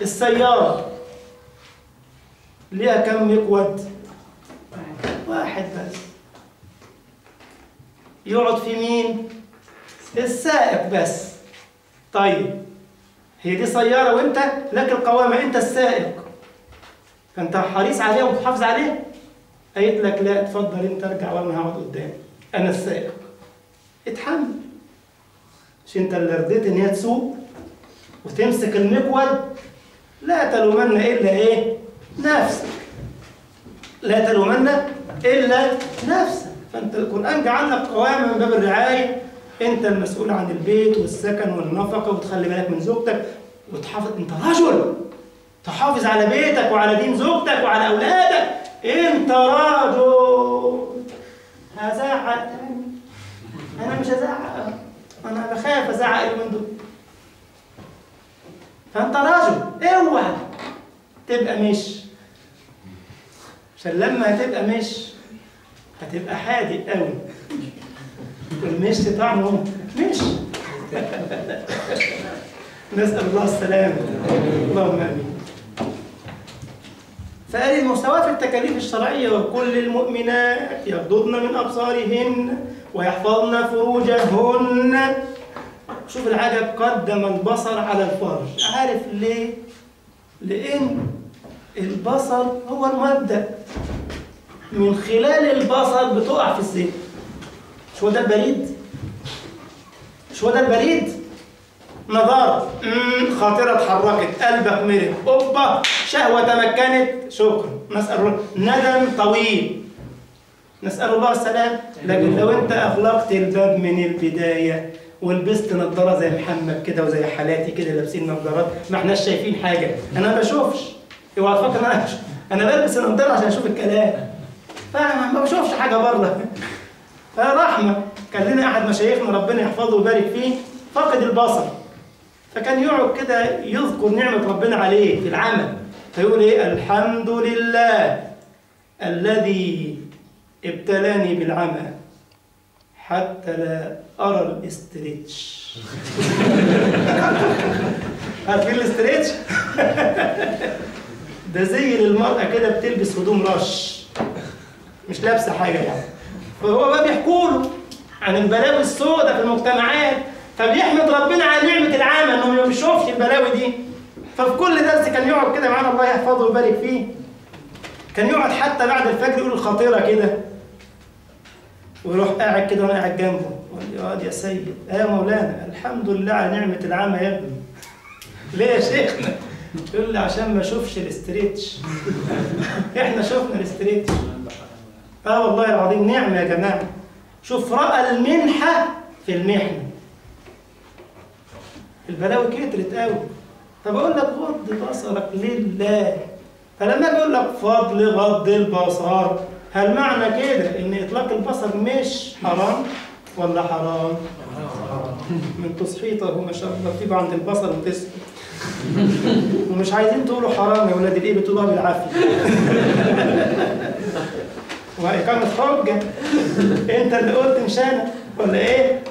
السياره ليها كم مقود؟ واحد بس. يقعد في مين؟ السائق بس. طيب هي دي سيارة وانت لك القوامة، انت السائق، فانت حريص عليها وتحافظ عليها. قالت لك لا، اتفضل انت ارجع وانا هقعد قدام، انا السائق. اتحمل، مش انت اللي رضيت ان هي تسوق وتمسك المقود. لا تلومن الا ايه؟ نفسك. لا تلومن الا نفسك. فانت القرآن جعل لك قوامة من باب الرعاية. انت المسؤول عن البيت والسكن والنفقة، وتخلي بالك من زوجتك وتحافظ. انت رجل تحافظ على بيتك وعلى دين زوجتك وعلى اولادك. انت رجل. هزعق تاني؟ انا مش هزعق، انا بخاف ازعق اليومين دول. فانت رجل، اوعى تبقى مش، عشان لما هتبقى مش هتبقى حادق قوي. والمش طعمه مش. نسأل الله السلامة، اللهم آمين. فقال المساواة في التكاليف الشرعية: وكل المؤمنات يغضضن من أبصارهن ويحفظن فروجهن. شوف العجب، قدم البصر على الفرج. عارف ليه؟ لأن البصر هو المبدأ، من خلال البصر بتقع في الزيت. مش هو ده البريد؟ مش هو ده البريد؟ نظارة، خاطرة اتحركت، قلبك مرض، اوبا، شهوة تمكنت، شكرا، نسأل الله. ندم طويل، نسأل الله السلام. لكن لو انت اغلقت الباب من البداية ولبست نظارة زي محمد كده وزي حالاتي كده لابسين نظارات، ما احناش شايفين حاجة. انا ما بشوفش، اوعى تفكر انا بلبس النظارة عشان اشوف الكلام، فما بشوفش حاجة بره. فرحمة. كان لنا أحد مشايخنا ربنا يحفظه ويبارك فيه فقد البصر، فكان يقعد كده يذكر نعمة ربنا عليه في العمل، فيقول إيه؟ الحمد لله الذي ابتلاني بالعمى حتى لا أرى الاستريتش. عارفين الاستريتش؟ ده زي للمرأة كده بتلبس هدوم رش، مش لابسة حاجة يعني. فهو بقى بيحكوا له عن البلاوي السوداء في المجتمعات، فبيحمد ربنا على نعمة العامة انه ما بيشوفش البلاوي دي. ففي كل درس كان يقعد كده معانا، الله يحفظه ويبارك فيه، كان يقعد حتى بعد الفجر يقول الخطيرة كده، ويروح قاعد كده وانا قاعد جنبه، يقول يا سيد، يا مولانا الحمد لله على نعمة العامة يا ابني. ليه يا شيخنا؟ يقول لي عشان ما اشوفش الاستريتش. احنا شفنا الاستريتش. والله العظيم نعمة يا جماعة. شوف، رأى المنحة في المحنة. البلاوي كترت قوي، فبقول لك غض بصرك لله. فلما بقول لك فضل غض البصر، هل معنى كده ان اطلاق البصر مش حرام ولا حرام؟ من تصحيطه ما شاء الله تيجوا عند البصر وتسكت. ومش عايزين تقولوا حرام يا ولاد الايه، بتقولوها بالعافيه. وإقامة حجة. أنت اللي قلت مش أنا ولا إيه؟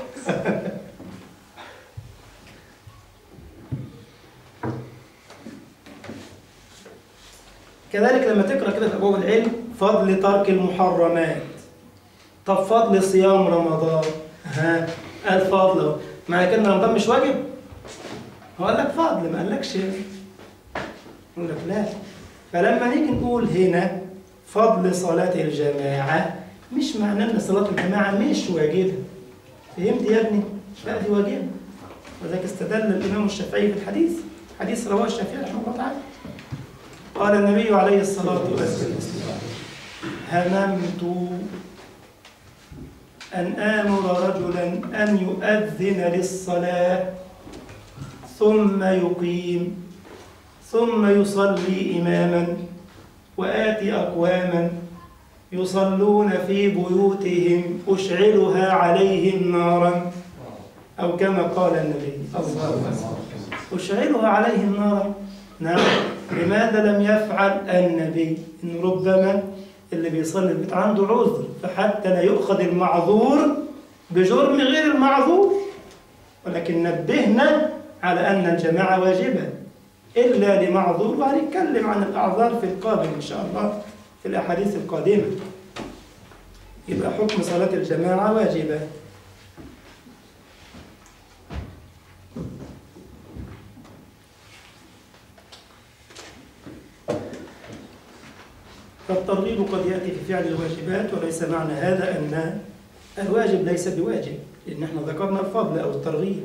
كذلك لما تقرأ كده في أبواب العلم فضل ترك المحرمات. طب فضل صيام رمضان، الفضل معنى كده رمضان مش واجب؟ هو قال لك فضل، ما قالكش يقول لك لا. فلما نيجي نقول هنا فضل صلاة الجماعة مش معناه ان صلاة الجماعة مش واجبة. فهمت يا ابني؟ لا دي واجبة. وذلك استدل الإمام الشافعي في الحديث، حديث رواه الشافعي رحمه الله تعالى. قال النبي عليه الصلاة والسلام: هممت أن آمر رجلا أن يؤذن للصلاة ثم يقيم ثم يصلي إماما وآتي أقواما يصلون في بيوتهم أشعلها عليهم نارا، أو كما قال النبي الله أكبر، أشعلها عليهم نارا. نعم، لماذا لم يفعل النبي؟ إن ربما اللي بيصلي البيت عنده عذر، فحتى لا يؤخذ المعذور بجرم غير المعذور. ولكن نبهنا على أن الجماعة واجبة إلا لمعذور، وهنتكلم عن الأعذار في القادم إن شاء الله في الأحاديث القادمة. يبقى حكم صلاة الجماعة واجبة. فالترغيب قد يأتي في فعل الواجبات، وليس معنى هذا أن الواجب ليس بواجب، لأن احنا ذكرنا الفضل أو الترغيب.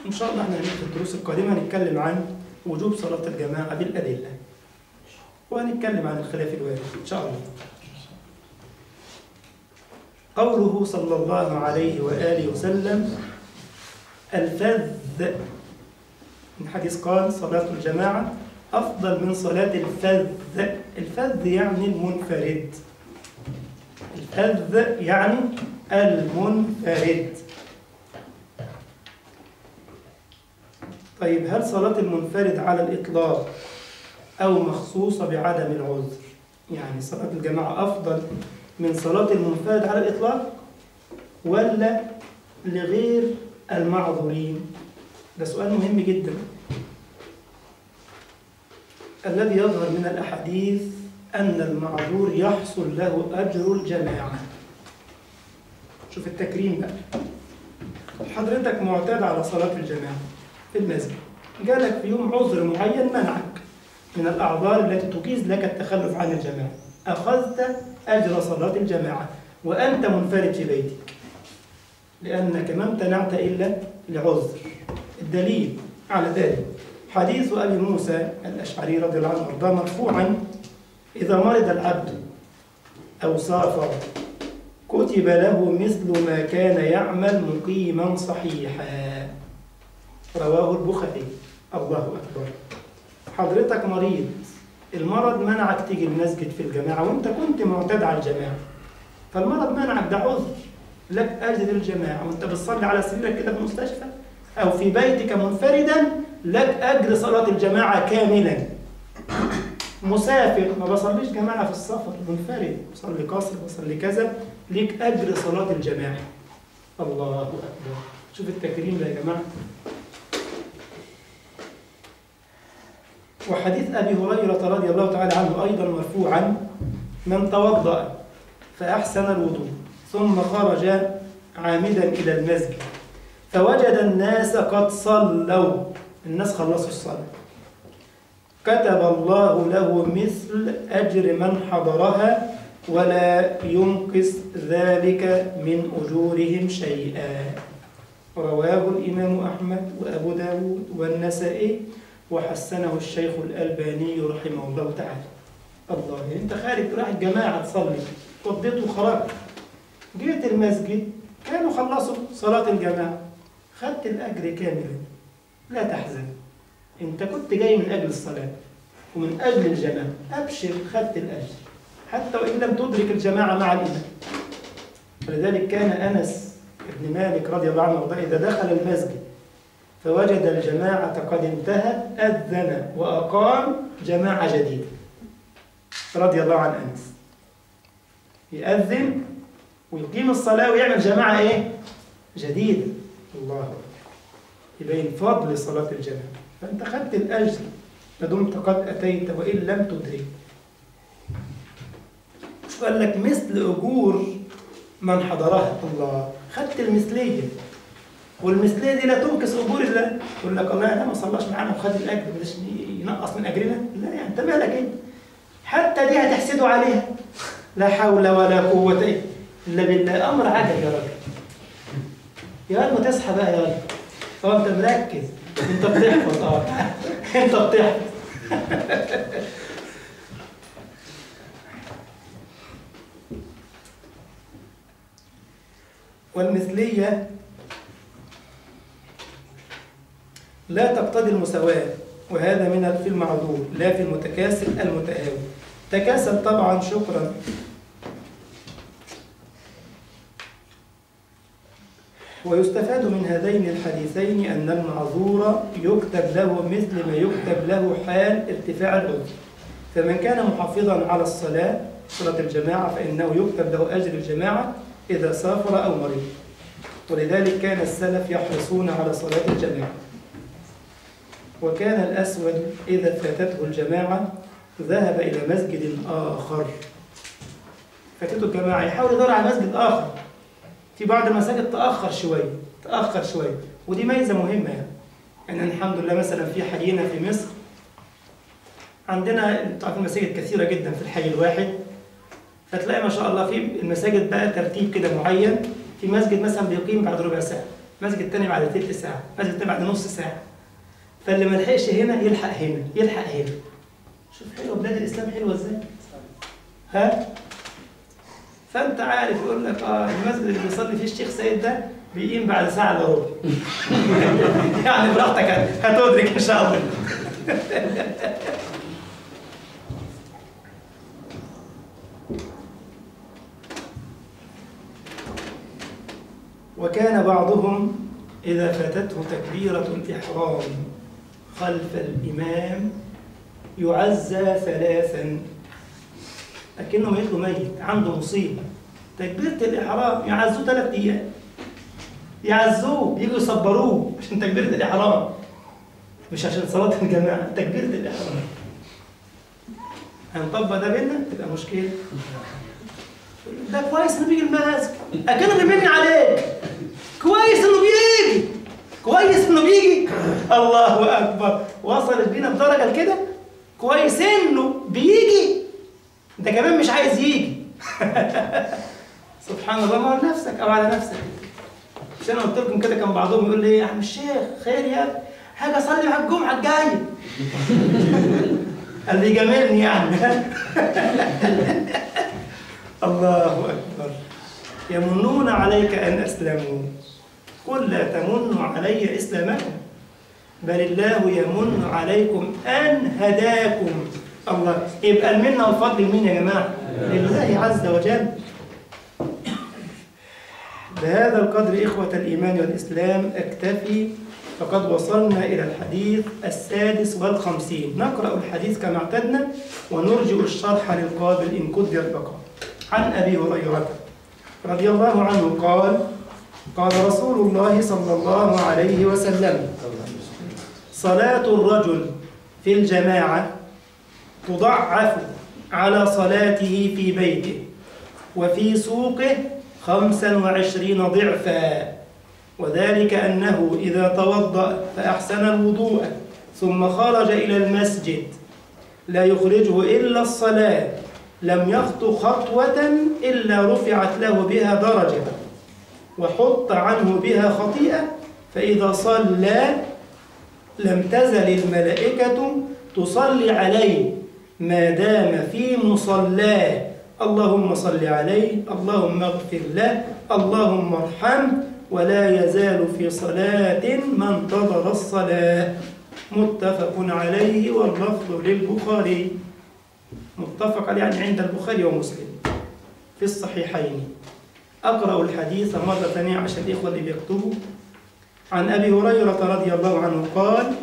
إن شاء الله احنا في الدروس القادمة هنتكلم عن وجوب صلاة الجماعة بالأدلة، وهنتكلم عن الخلاف الوارد إن شاء الله. قوله صلى الله عليه وآله وسلم: الفذ، من حديث قال: صلاة الجماعة أفضل من صلاة الفذ. الفذ يعني المنفرد. الفذ يعني المنفرد. طيب، هل صلاة المنفرد على الإطلاق أو مخصوصة بعدم العذر؟ يعني صلاة الجماعة أفضل من صلاة المنفرد على الإطلاق ولا لغير المعذورين؟ ده سؤال مهم جدا. الذي يظهر من الأحاديث أن المعذور يحصل له أجر الجماعة. شوف التكريم بقى. حضرتك معتاد على صلاة الجماعة في المسجد، جالك في يوم عذر معين منعك من الأعذار التي تجيز لك التخلف عن الجماعة، أخذت أجر صلاة الجماعة وأنت منفرد في بيتك، لأنك ما امتنعت إلا لعذر. الدليل على ذلك حديث أبي موسى الأشعري رضي الله عنه وارضاه مرفوعا: إذا مرض العبد أو سافر كتب له مثل ما كان يعمل مقيما صحيحا. رواه البخاري. الله أكبر. حضرتك مريض، المرض منعك تيجي المسجد في الجماعة وانت كنت معتاد على الجماعة، فالمرض منعك، ده عذر، لك أجر الجماعة وانت بتصلي على سريرك كده في المستشفى أو في بيتك منفردا، لك أجر صلاة الجماعة كاملا. مسافر ما بصليش جماعة في السفر، منفرد، بصلي قصر، بصلي كذا، ليك أجر صلاة الجماعة. الله أكبر. شوف التكريم ده يا جماعة. وحديث أبي هريرة رضي الله تعالى عنه أيضا مرفوعا: من توضأ فأحسن الوضوء ثم خرج عامدا إلى المسجد فوجد الناس قد صلوا، الناس خلصوا الصلاة، كتب الله له مثل أجر من حضرها ولا ينقص ذلك من أجورهم شيئا. رواه الإمام أحمد وأبو داود والنسائي وحسنه الشيخ الألباني رحمه الله تعالى. الله، أنت خارج رايح الجماعة تصلي، قضيت وخرجت، جيت المسجد كانوا خلصوا صلاة الجماعة، خدت الأجر كاملا، لا تحزن، أنت كنت جاي من أجل الصلاة ومن أجل الجماعة، أبشر، خدت الأجر حتى وإن لم تدرك الجماعة مع الإمام. ولذلك كان أنس بن مالك رضي الله عنه وارضاه إذا دخل المسجد فوجد الجماعة قد انتهت أذن وأقام جماعة جديدة. رضي الله عن أنس، يأذن ويقيم الصلاة ويعمل جماعة إيه؟ جديدة. الله أكبر. يبين فضل صلاة الجماعة، فأنت خدت الأجر ما دمت قد أتيت وإن لم تدرك. قال لك مثل أجور من حضرها. الله، خدت المثلية، والمثلية دي لا تنقص أجور الله. يقول لك الله أنا ما صلاش معانا وخد الأجر بدش ينقص من أجرنا؟ لا، يعني أنت مالك إيه؟ حتى دي هتحسدوا عليها. لا حول ولا قوة إلا بالله. أمر عجب يا راجل. يا راجل ما تصحى بقى يا راجل. أنت مركز، أنت بتحفظ. أنت بتحفظ. والمثلية لا تقتضي المساواة، وهذا من في المعذور لا في المتكاسل المتآوي. تكاسل طبعا، شكرا. ويستفاد من هذين الحديثين أن المعذور يكتب له مثل ما يكتب له حال ارتفاع العذر. فمن كان محافظا على الصلاة، صلاة الجماعة، فإنه يكتب له أجر الجماعة إذا سافر أو مريض. ولذلك كان السلف يحرصون على صلاة الجماعة. وكان الأسود إذا فاتته الجماعة ذهب إلى مسجد آخر. فاتته الجماعة يحاول يدور على مسجد آخر. في بعض المساجد تأخر شوية، ودي ميزة مهمة يعني الحمد لله. مثلا في حينا في مصر عندنا المساجد كثيرة جدا في الحي الواحد، فتلاقي ما شاء الله في المساجد بقى ترتيب كده معين. في مسجد مثلا بيقيم بعد ربع ساعة، مسجد تاني بعد تلت ساعة، مسجد تاني بعد نص ساعة. فاللي ما لحقش هنا يلحق هنا. شوف حلوة بلاد الإسلام، حلوة إزاي؟ ها؟ فأنت عارف يقول لك المسجد اللي بيصلي فيه الشيخ سيد ده بيقيم بعد ساعة إلا ربع. يعني براحتك هتدرك إن شاء الله. وكان بعضهم إذا فاتته تكبيرة الإحرام خلف الإمام يعزى 3. لكنه ميت له ميت، عنده مصيبة. تكبيرة الإحرام يعزوه 3 أيام، يعزوه، يجوا يصبروه عشان تكبيرة الإحرام، مش عشان صلاة الجماعة. تكبيرة الإحرام هنطبق ده بينا تبقى مشكلة. ده كويس إنه بيجي المسجد، أكنه بيمن عليك. كويس إنه بيجي. الله أكبر. وصلت بينا بدرجة كده، كويس إنه بيجي، أنت كمان مش عايز يجي. سبحان الله. مع نفسك أو على نفسك. مش أنا قلت لكم كده كان بعضهم يقول لي يا عم الشيخ خير يا ابني، حاجة أصلي مع الجمعة الجاية. قال لي جاملني يعني. الله أكبر. يمنون عليك أن أسلموا، قل لا تمنوا علي إسلامكم بل الله يمن عليكم أن هداكم. الله. يبقى المنة والفضل لمين يا جماعة؟ لله عز وجل. بهذا القدر إخوة الإيمان والإسلام أكتفي، فقد وصلنا إلى الحديث 56. نقرأ الحديث كما اعتدنا ونرجئ الشرح للقابل إن قدر البقاء. عن أبي هريرة رضي الله عنه قال: قال رسول الله صلى الله عليه وسلم: صلاة الرجل في الجماعة تضعف على صلاته في بيته وفي سوقه 25 ضعفا، وذلك أنه إذا توضأ فأحسن الوضوء ثم خرج إلى المسجد لا يخرجه إلا الصلاة لم يخطو خطوة إلا رفعت له بها درجة وحط عنه بها خطيئة، فإذا صلى لم تزل الملائكة تصلي عليه ما دام في مصلاه. اللهم صل عليه، اللهم اغفر له، اللهم ارحمه، ولا يزال في صلاة ما انتظر الصلاة. متفق عليه واللفظ للبخاري. متفق عليه يعني عند البخاري ومسلم في الصحيحين. أقرأ الحديث مرة ثانية عشان الإخوة اللي بيكتبوا. عن أبي هريرة رضي الله عنه قال: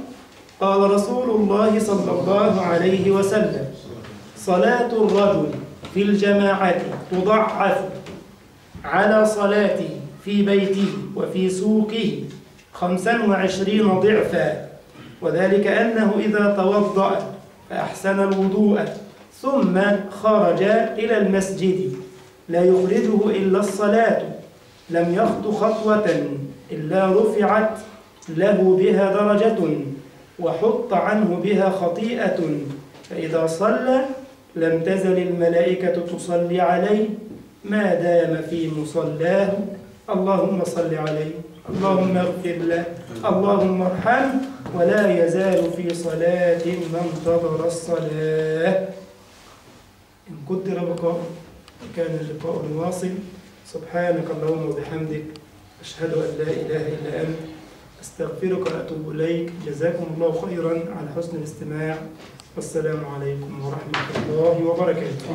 قال رسول الله صلى الله عليه وسلم: صلاة الرجل في الجماعة تضعف على صلاته في بيته وفي سوقه 25 ضعفا، وذلك أنه إذا توضأ فأحسن الوضوء ثم خرج إلى المسجد لا يخرجه إلا الصلاة لم يخط خطوة إلا رفعت له بها درجة وحط عنه بها خطيئة، فإذا صلى لم تزل الملائكة تصلي عليه ما دام في مصلاه. اللهم صل عليه، اللهم اغفر له، اللهم ارحمه، ولا يزال في صلاة ما انتظر الصلاة. إن قدر بقاء كان اللقاء الواصل. سبحانك اللهم وبحمدك، أشهد أن لا إله إلا أنت، أستغفرك وأتوب إليك. جزاكم الله خيرا على حسن الاستماع، والسلام عليكم ورحمة الله وبركاته.